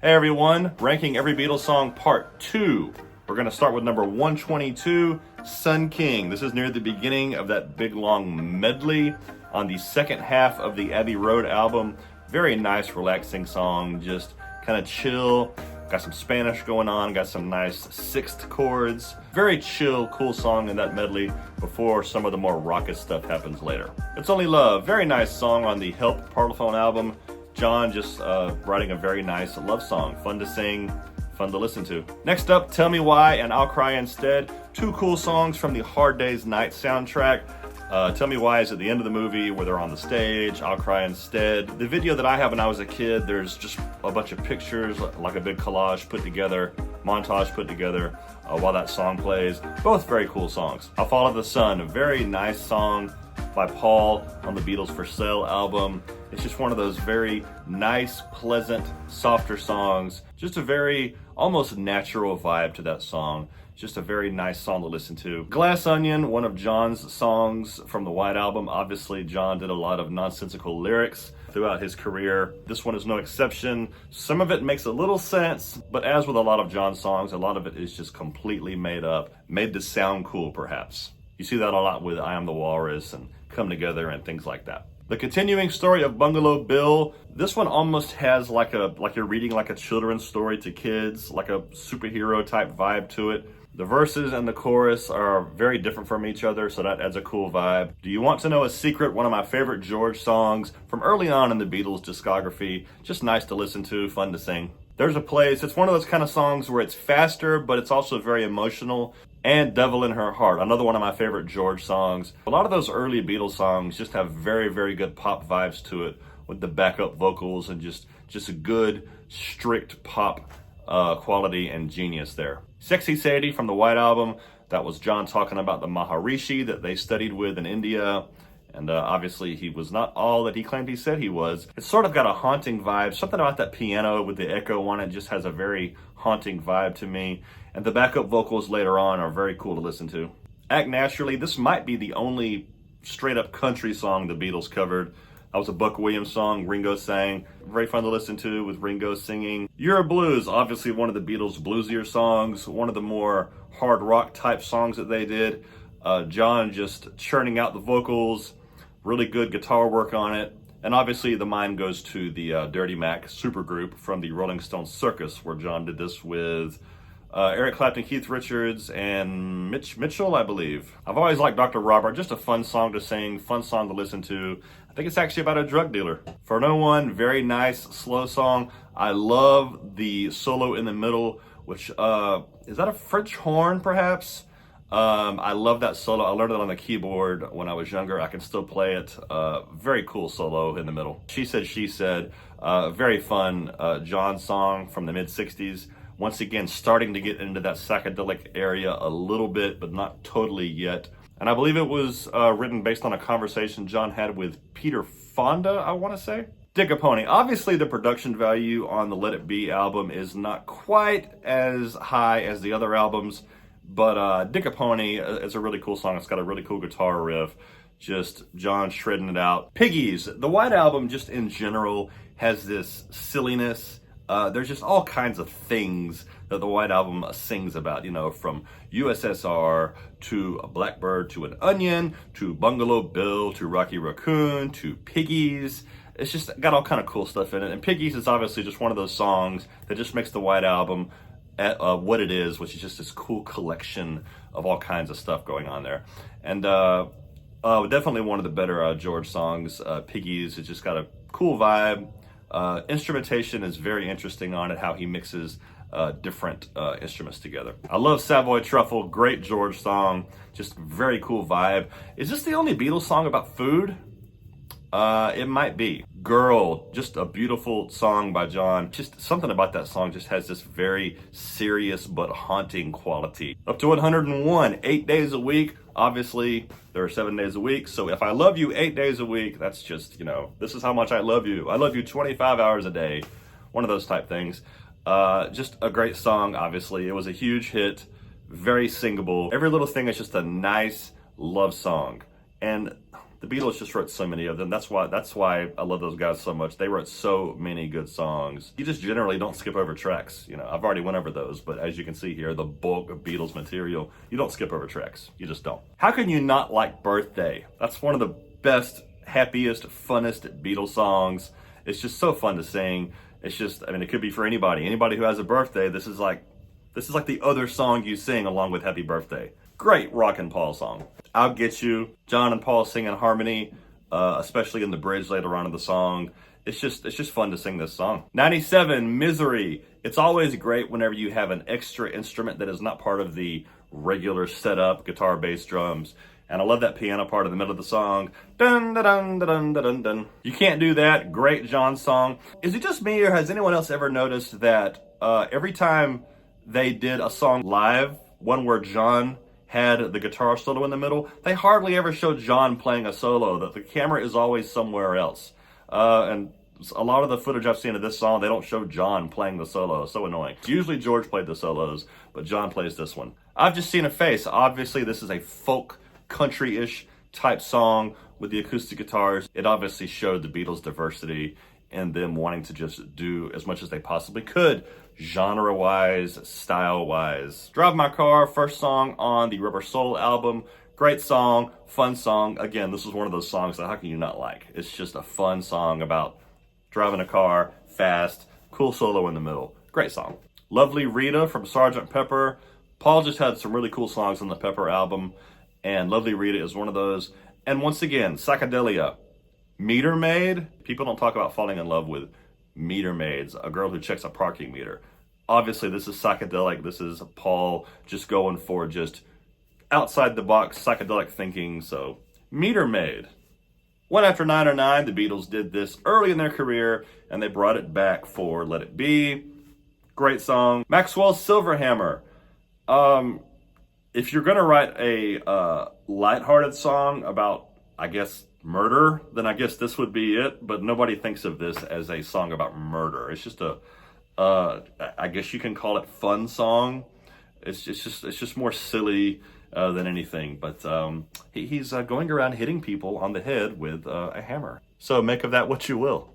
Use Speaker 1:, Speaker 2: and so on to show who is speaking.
Speaker 1: Hey everyone, ranking every Beatles song part 2. We're going to start with number 122, Sun King. This is near the beginning of that big long medley on the second half of the Abbey Road album. Very nice, relaxing song, just kind of chill. Got some Spanish going on, got some nice sixth chords. Very chill, cool song in that medley before some of the more raucous stuff happens later. It's Only Love, very nice song on the Help Parlophone album. John just writing a very nice love song. Fun to sing, fun to listen to. Next up, Tell Me Why and I'll Cry Instead. Two cool songs from the Hard Day's Night soundtrack. Tell Me Why is at the end of the movie where they're on the stage. I'll Cry Instead. The video that I have when I was a kid, there's just a bunch of pictures, like a big collage put together, montage put together while that song plays. Both very cool songs. I'll Follow the Sun, a very nice song by Paul on the Beatles For Sale album. It's just one of those very nice, pleasant, softer songs. Just a very almost natural vibe to that song. Just a very nice song to listen to. Glass Onion, one of John's songs from the White Album. Obviously, John did a lot of nonsensical lyrics throughout his career. This one is no exception. Some of it makes a little sense, but as with a lot of John's songs, a lot of it is just completely made up, made to sound cool, perhaps. You see that a lot with I Am the Walrus and Come Together and things like that. The continuing story of Bungalow Bill, this one almost has like you're reading like a children's story to kids, like a superhero type vibe to it. The verses and the chorus are very different from each other, so that adds a cool vibe. Do You Want to Know a Secret? One of my favorite George songs from early on in the Beatles discography. Just nice to listen to, fun to sing. There's a Place. It's one of those kind of songs where it's faster, but it's also very emotional. And Devil in Her Heart, another one of my favorite George songs. A lot of those early Beatles songs just have very, very good pop vibes to it with the backup vocals and just a good, strict pop quality and genius there. Sexy Sadie from the White Album, that was John talking about the Maharishi that they studied with in India. And obviously he was not all that he claimed he said he was. It's sort of got a haunting vibe. Something about that piano with the echo on it just has a very haunting vibe to me. And the backup vocals later on are very cool to listen to. Act Naturally, this might be the only straight up country song the Beatles covered. That was a Buck Williams song Ringo sang. Very fun to listen to with Ringo singing. You're a Blues, obviously one of the Beatles' bluesier songs. One of the more hard rock type songs that they did. John just churning out the vocals. Really good guitar work on it. And obviously the mind goes to the Dirty Mac supergroup from the Rolling Stone Circus, where John did this with Eric Clapton, Keith Richards, and Mitch Mitchell, I believe. I've always liked Dr. Robert, just a fun song to sing, fun song to listen to. I think it's actually about a drug dealer. For No One, very nice, slow song. I love the solo in the middle, which, is that a French horn, perhaps? I love that solo. I learned it on the keyboard when I was younger. I can still play it. Very cool solo in the middle. She Said, very fun John song from the mid-60s. Once again, starting to get into that psychedelic area a little bit, but not totally yet. And I believe it was written based on a conversation John had with Peter Fonda, I want to say. Dig a Pony. Obviously, the production value on the Let It Be album is not quite as high as the other albums, but Dig a Pony is a really cool song. It's got a really cool guitar riff. Just John shredding it out. Piggies. The White Album, just in general, has this silliness. There's just all kinds of things that the White Album sings about, you know, from USSR to a Blackbird to an Onion to Bungalow Bill to Rocky Raccoon to Piggies. It's just got all kind of cool stuff in it. And Piggies is obviously just one of those songs that just makes the White Album what it is, which is just this cool collection of all kinds of stuff going on there. And definitely one of the better George songs, Piggies. It's just got a cool vibe. Instrumentation is very interesting on it, how he mixes different instruments together. I love Savoy Truffle, great George song, just very cool vibe. Is this the only Beatles song about food? It might be. Girl, just a beautiful song by John. Just something about that song just has this very serious but haunting quality. Up to 101, 8 days a week. Obviously, there are 7 days a week. So if I love you 8 days a week, that's just, you know, this is how much I love you. I love you 25 hours a day. One of those type things. Just a great song, obviously. It was a huge hit. Very singable. Every little thing is just a nice love song. And The Beatles just wrote so many of them. That's why I love those guys so much. They wrote so many good songs. You just generally don't skip over tracks. You know, I've already went over those, but as you can see here, the bulk of Beatles material, you don't skip over tracks. You just don't. How can you not like Birthday? That's one of the best, happiest, funnest Beatles songs. It's just so fun to sing. It's just, I mean, it could be for anybody. Anybody who has a birthday, this is like the other song you sing along with Happy Birthday. Great rock and Paul song. I'll Get You. John and Paul sing in harmony, especially in the bridge later on in the song. It's just fun to sing this song. 97, Misery. It's always great whenever you have an extra instrument that is not part of the regular setup, guitar, bass, drums. And I love that piano part in the middle of the song. Dun, dun, dun, dun, dun, dun, dun. You Can't Do That. Great John song. Is it just me, or has anyone else ever noticed that every time they did a song live, one where John had the guitar solo in the middle, they hardly ever showed John playing a solo. That the camera is always somewhere else. And a lot of the footage I've seen of this song, they don't show John playing the solo. So annoying. Usually George played the solos, but John plays this one. I've Just Seen a Face. Obviously, this is a folk, country-ish type song with the acoustic guitars. It obviously showed the Beatles' diversity and them wanting to just do as much as they possibly could, genre-wise, style-wise. Drive My Car, first song on the Rubber Soul album. Great song, fun song. Again, this is one of those songs that how can you not like? It's just a fun song about driving a car, fast, cool solo in the middle. Great song. Lovely Rita from Sgt. Pepper. Paul just had some really cool songs on the Pepper album, and Lovely Rita is one of those. And once again, Psychedelia. Meter Maid. People don't talk about falling in love with meter maids, a girl who checks a parking meter. Obviously, this is psychedelic. This is Paul just going for just outside the box psychedelic thinking. So, Meter Maid. One After 9 or 9, the Beatles did this early in their career, and they brought it back for Let It Be. Great song. Maxwell's Silverhammer. If you're gonna write a lighthearted song about, I guess, murder, then I guess this would be it. But nobody thinks of this as a song about murder. It's just I guess you can call it fun song. It's just more silly than anything. But he's going around hitting people on the head with a hammer. So make of that what you will.